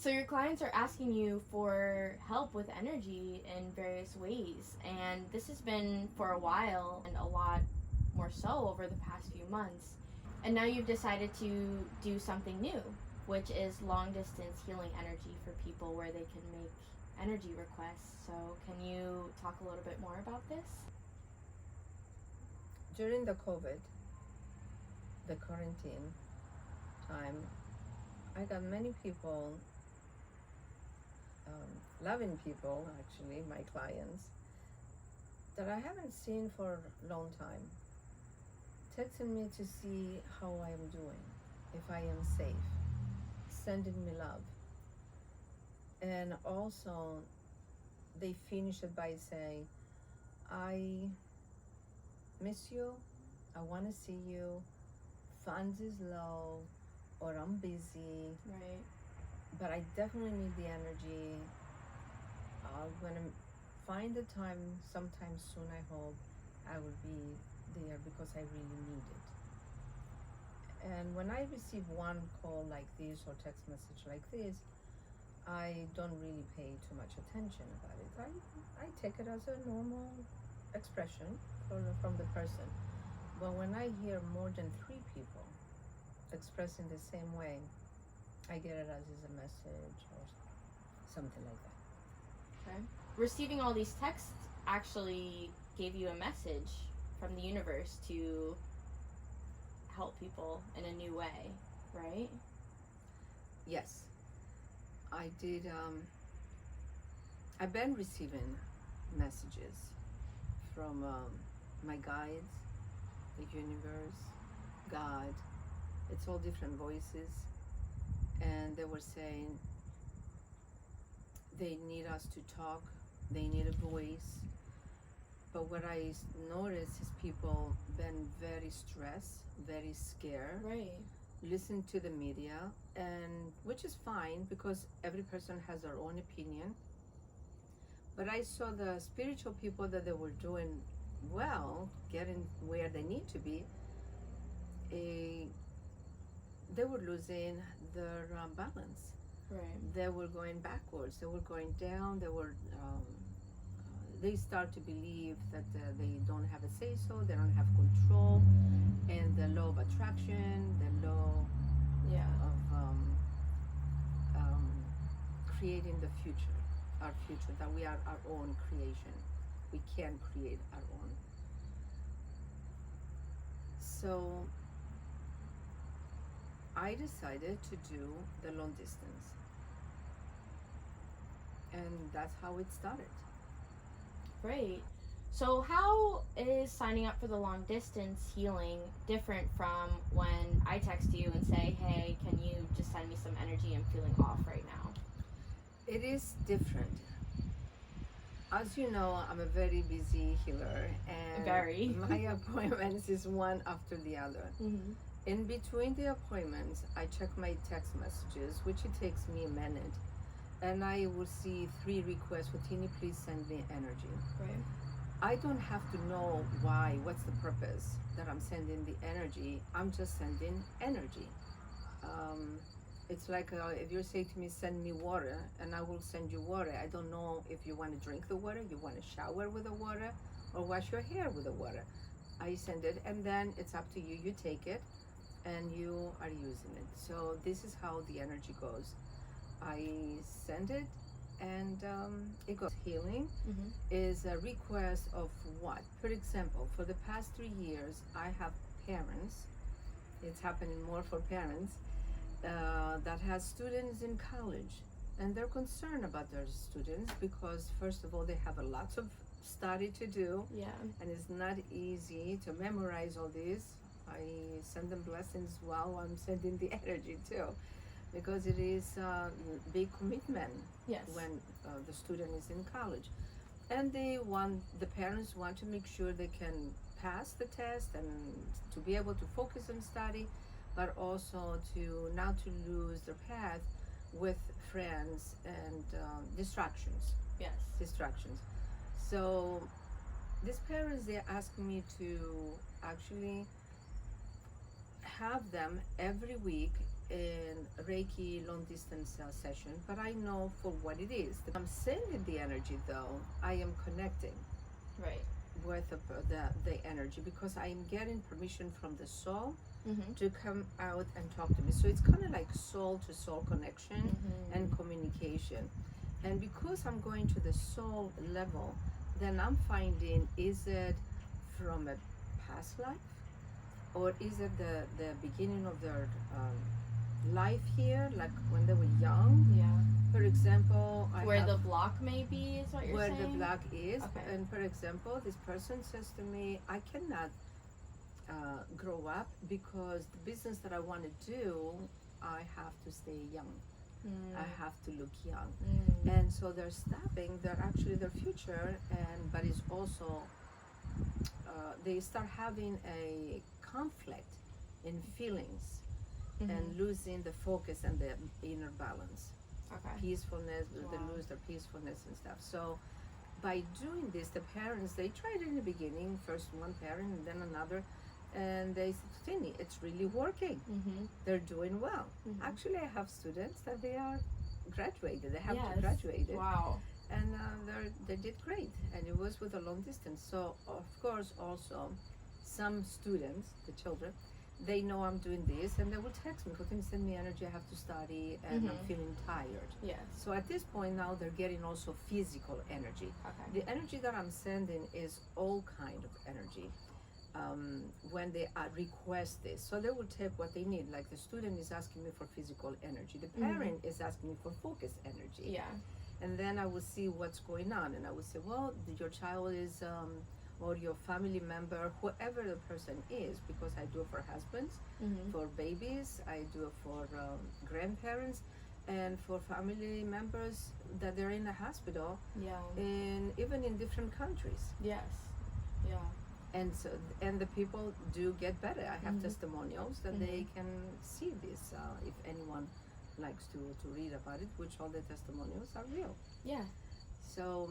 So your clients are asking you for help with energy in various ways, and this has been for a while and a lot more so over the past few months. And now you've decided to do something new, which is long distance healing energy for people where they can make energy requests. So can you talk a little bit more about this? During the COVID, the quarantine time, I got many people, loving people actually, my clients, that I haven't seen for a long time, texting me to see how I am doing, if I am safe, sending me love. And also, they finish it by saying, I miss you, I want to see you, funds is low, or I'm busy, Right. but I definitely need the energy. I'm gonna find the time sometime soon, I hope. I will be there because I really need it. And when I receive one call like this or text message like this, I don't really pay too much attention about it. I take it as a normal expression from the person. But when I hear more than 3 people expressing the same way, I get it as a message or something like that. Okay. Receiving all these texts actually gave you a message from the universe to help people in a new way, right? Yes, I did. I've been receiving messages from my guides, the universe, God. It's all different voices, and they were saying they need us to talk, they need a voice. But what I noticed is people been very stressed, very scared. Right. Listen to the media, and which is fine because every person has their own opinion. But I saw the spiritual people that they were doing well, getting where they need to be. They were losing their balance. Right. They were going backwards. They were going down. They start to believe that they don't have a say-so. They don't have control, and the law of attraction, the law of creating the future, our future. That we are our own creation. We can create our own. So I decided to do the long distance, and that's how it started. Great. So how is signing up for the long distance healing different from when I text you and say, hey, can you just send me some energy? I'm feeling off right now. It is different. As you know, I'm a very busy healer, and Very. my appointments is one after the other. Mm-hmm. In between the appointments, I check my text messages, which it takes me a minute, and I will see 3 requests. Fotini, please send me energy. Right. I don't have to know why, what's the purpose that I'm sending the energy. I'm just sending energy. It's like if you say to me, send me water, and I will send you water. I don't know if you want to drink the water, you want to shower with the water, or wash your hair with the water. I send it, and then it's up to you. You take it, and you are using it. So this is how the energy goes. I send it, and it goes. Healing Mm-hmm. is a request of what? For example, for the past 3 years, I have parents, it's happening more for parents, that has students in college, and they're concerned about their students because first of all, they have a lot of study to do, Yeah. and it's not easy to memorize all this. I send them blessings while I'm sending the energy too, because it is a big commitment. Yes. When the student is in college, and the parents want to make sure they can pass the test and to be able to focus on study, but also to not to lose their path with friends and distractions. Yes. So these parents, they ask me to actually have them every week in Reiki long distance session, but I know for what it is. I'm sending the energy though, I am connecting Right. with the energy because I am getting permission from the soul to come out and talk to me. So it's kind of like soul to soul connection and communication. And because I'm going to the soul level, then I'm finding, is it from a past life, or is it the beginning of their life here, like when they were young? Yeah. For example, Where the block may be is what you're where saying? the block is. Okay. And for example, this person says to me, I cannot grow up because the business that I want to do, I have to stay young. I have to look young. And so they're stopping, they're actually their future, and but it's also they start having a conflict in feelings and losing the focus and the inner balance. Okay. Peacefulness, Wow. they lose their peacefulness and stuff. So by doing this, the parents, they tried it in the beginning, first one parent and then another, and they said, Fotini, it's really working. They're doing well. Actually, I have students that they are graduated, they have to graduate. Wow. And they did great, and it was with a long distance. So of course, also some students, the children, they know I'm doing this, and they will text me, Fotini, send me energy, I have to study, and I'm feeling tired. Yes. So at this point now, they're getting also physical energy. Okay. The energy that I'm sending is all kind of energy. When they request this, so they will take what they need. Like the student is asking me for physical energy, the parent is asking me for focus energy. Yeah. And then I will see what's going on, and I will say, well, your child is or your family member, whoever the person is, because I do it for husbands, for babies, I do it for grandparents, and for family members that they're in a hospital, Yeah. and even in different countries. Yes. Yeah. And so, and the people do get better. I have testimonials that they can see this. If anyone likes to read about it, which all the testimonials are real. Yeah. So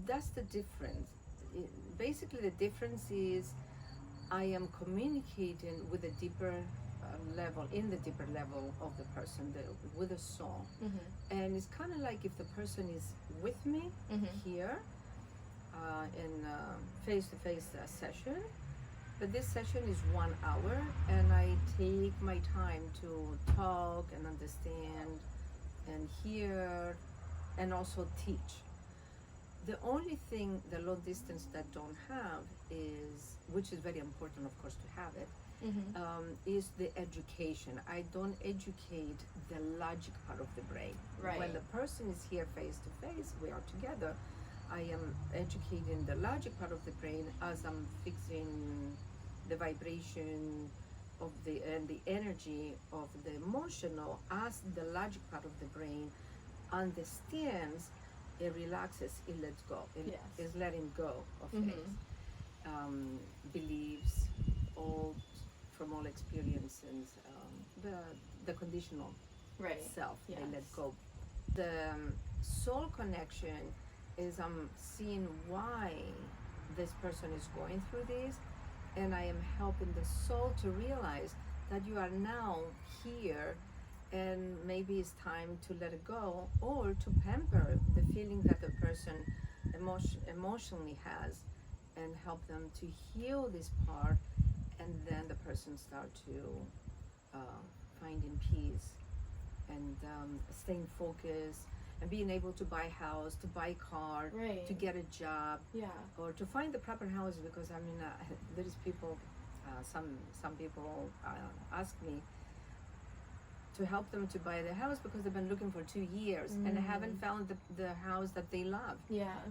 that's the difference. Basically, the difference is I am communicating with a deeper level, in the deeper level of the person, with the soul. And it's kind of like if the person is with me here in face-to-face session, but this session is 1 hour, and I take my time to talk and understand and hear and also teach. The only thing the long distance that don't have is, which is very important of course to have it, is the education. I don't educate the logic part of the brain. Right. When the person is here face to face, we are together, I am educating the logic part of the brain as I'm fixing the vibration of the energy of the emotional, as the logic part of the brain understands, it relaxes, it lets go. It is letting go of things, beliefs, from all experiences, the conditional self, they let go. The soul connection is I'm seeing why this person is going through this, and I am helping the soul to realize that you are now here, and maybe it's time to let it go, or to pamper the feeling that the person emotionally has, and help them to heal this part, and then the person start to finding peace and staying focused, and being able to buy a house, to buy a car, to get a job, or to find the proper house. Because I mean, there is people, some people ask me to help them to buy the house because they've been looking for 2 years and haven't found the house that they love.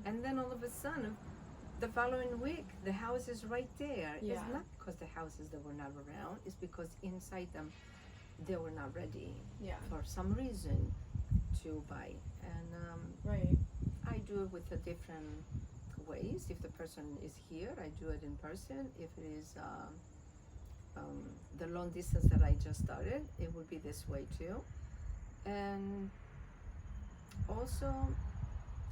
And then all of a sudden, the following week, the house is right there. It's not because the houses that were not around, it's because inside them, they were not ready for some reason to buy. And I do it with the different ways. If the person is here, I do it in person. If it is the long distance that I just started, it would be this way too. And also,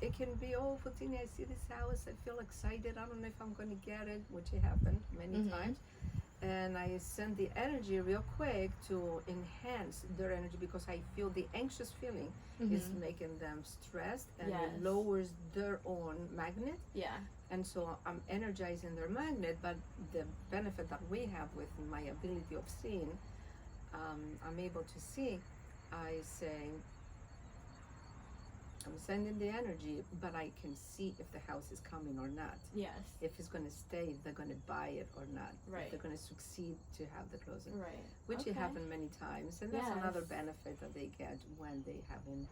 it can be, oh, Fotini, I see this house, I feel excited, I don't know if I'm going to get it, which it happened many times. and I send the energy real quick to enhance their energy, because I feel the anxious feeling is making them stressed, and Yes. it lowers their own magnet. Yeah. And so I'm energizing their magnet, but the benefit that we have with my ability of seeing, I'm able to see. I say, I'm sending the energy, but I can see if the house is coming or not. Yes. If it's going to stay, if they're going to buy it or not. Right. If they're going to succeed to have the closing. Right. Which Okay. it happened many times. And that's Yes. another benefit that they get when they having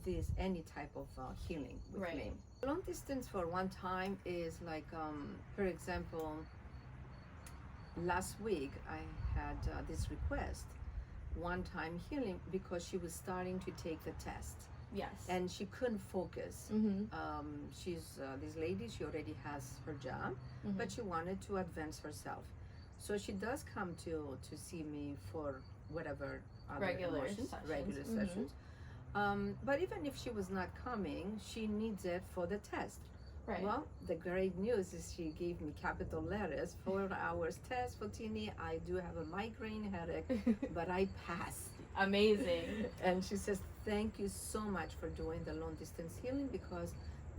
this, any type of healing with Right. me. Long distance for one time is like, for example, last week I had this request, one time healing, because she was starting to take the test. Yes. And she couldn't focus. She's this lady, she already has her job, but she wanted to advance herself. So she does come to see me for whatever other Regular emotions, sessions. regular sessions. But even if she was not coming, she needs it for the test. Right. Well, the great news is she gave me capital letters, 4 hours test, Fotini. I do have a migraine headache, but I passed. Amazing. And she says, thank you so much for doing the long distance healing, because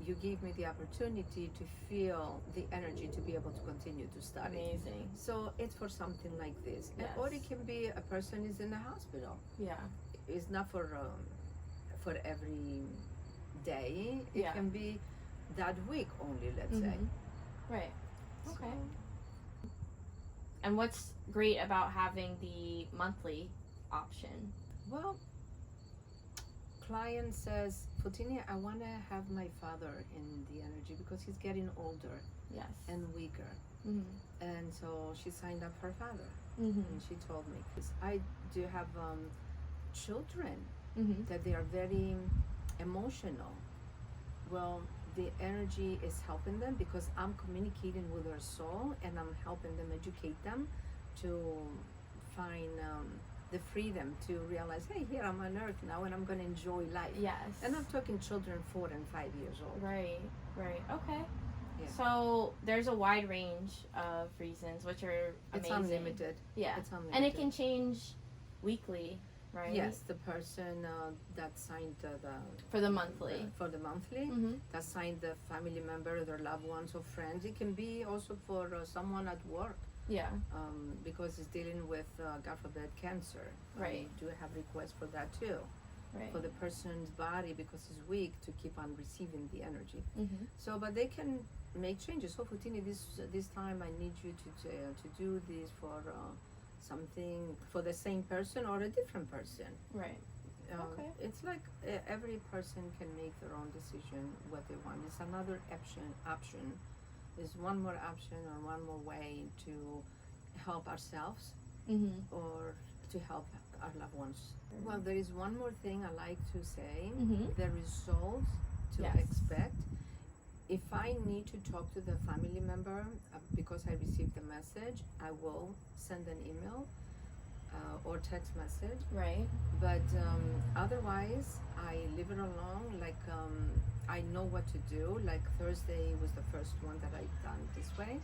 you gave me the opportunity to feel the energy to be able to continue to study. Amazing. So it's for something like this. Yes. Or it can be a person is in the hospital. Yeah. It's not for every day. It Yeah. can be that week only, let's say. Right. Okay. So, And what's great about having the monthly option? well, client says, Fotini, I want to have my father in the energy because he's getting older Yes. and weaker. And so she signed up her father. And she told me, 'cause I do have children that they are very emotional. Well, the energy is helping them because I'm communicating with their soul, and I'm helping them, educate them to find the freedom to realize, hey, here I'm on earth now and I'm going to enjoy life. Yes. And I'm talking children 4 and 5 years old. Right. Right. Okay. Yeah. So there's a wide range of reasons, which are It's amazing. unlimited. Yeah. It's unlimited. And it can change weekly, right? Yes, the person that signed For the monthly. for the monthly, that signed the family member, their loved ones or friends. It can be also for someone at work, Yeah. because it's dealing with, God forbid, cancer. Right. I do have requests for that too. Right. For the person's body, because it's weak, to keep on receiving the energy. So, but they can make changes. So, Fotini, this time I need you to do this for something for the same person or a different person. Right. Okay. It's like every person can make their own decision what they want. It's another option. It's one more option or one more way to help ourselves or to help our loved ones. Well, there is one more thing I like to say. The results to Yes. expect. If I need to talk to the family member because I received the message, I will send an email or text message. Right. But otherwise, I leave it alone. Like I know what to do. Like Thursday was the first one that I done this way.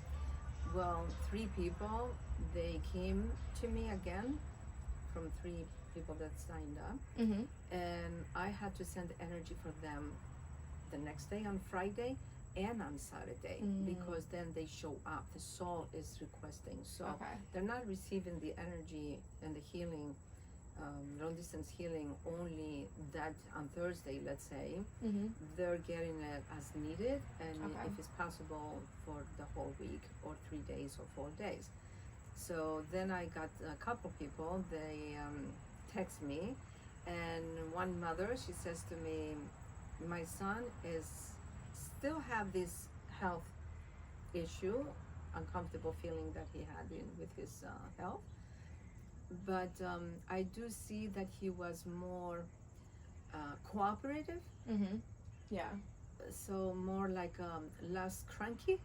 Well, 3 people, they came to me again from 3 people that signed up, and I had to send energy for them the next day on Friday and on Saturday, because then they show up. The soul is requesting, so Okay. they're not receiving the energy and the healing, long distance healing only that on Thursday, let's say. They're getting it as needed, and Okay. if it's possible for the whole week or 3 days or 4 days. So then I got a couple people, they text me, and one mother, she says to me, my son is still have this health issue, uncomfortable feeling that he had with his health, but I do see that he was more cooperative, Yeah. so more like less cranky.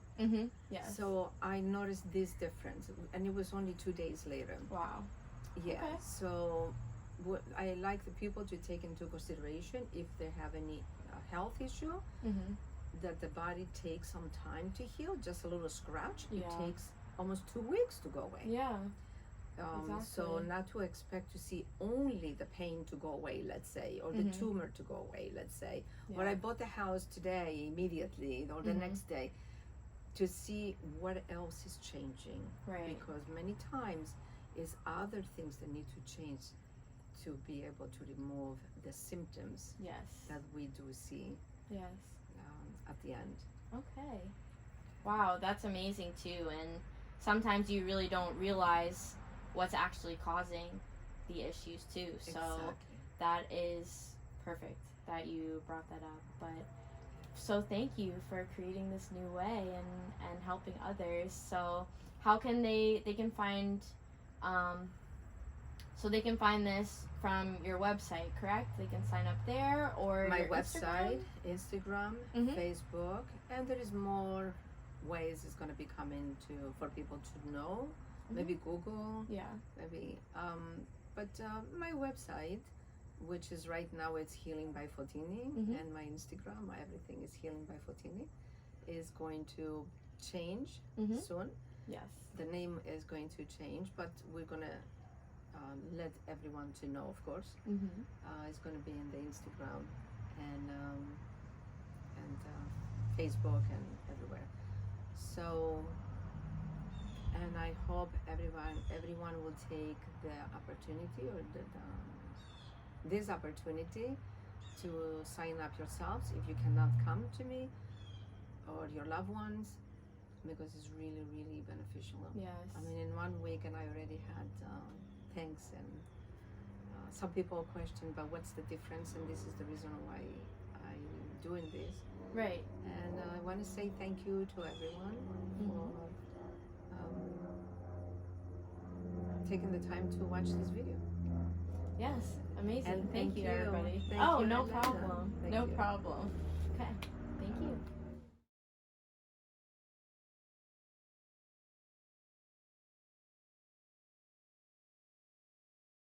Yes. So I noticed this difference, and it was only 2 days later. Wow. Yeah. Okay. So what I like the people to take into consideration, if they have any health issue, that the body takes some time to heal. Just a little scratch, Yeah. it takes almost 2 weeks to go away. Yeah. So Exactly. not to expect to see only the pain to go away, let's say, or the tumor to go away, let's say. Yeah. When I bought the house today, immediately, or the next day, to see what else is changing. Right. Because many times is other things that need to change to be able to remove the symptoms Yes. that we do see Yes. at the end. Okay. Wow, that's amazing too. And sometimes you really don't realize what's actually causing the issues too. So Exactly. that is perfect that you brought that up. But so thank you for creating this new way and helping others. So how can they can find so they can find this from your website, correct? They can sign up there or My your website, Instagram, Mhm. Facebook, and there is more ways it's going to be coming to for people to know. Maybe Google, Yeah. maybe. But my website, which is right now it's Healing by Fotini, and my Instagram, everything is Healing by Fotini, is going to change soon. Yes. The name is going to change, but we're gonna let everyone to know, of course. It's going to be in the Instagram and Facebook and everywhere. So, and I hope everyone will take the opportunity or this opportunity to sign up yourselves if you cannot come to me or your loved ones, because it's really, really beneficial. Yes. I mean, in 1 week, and I already had thanks, and some people question, but what's the difference? And this is the reason why I'm doing this. Right. And I want to say thank you to everyone for taking the time to watch this video. Yes. Amazing. And Thank you, everybody. Thank oh, you, no Elena. problem. Thank No you. problem. Okay.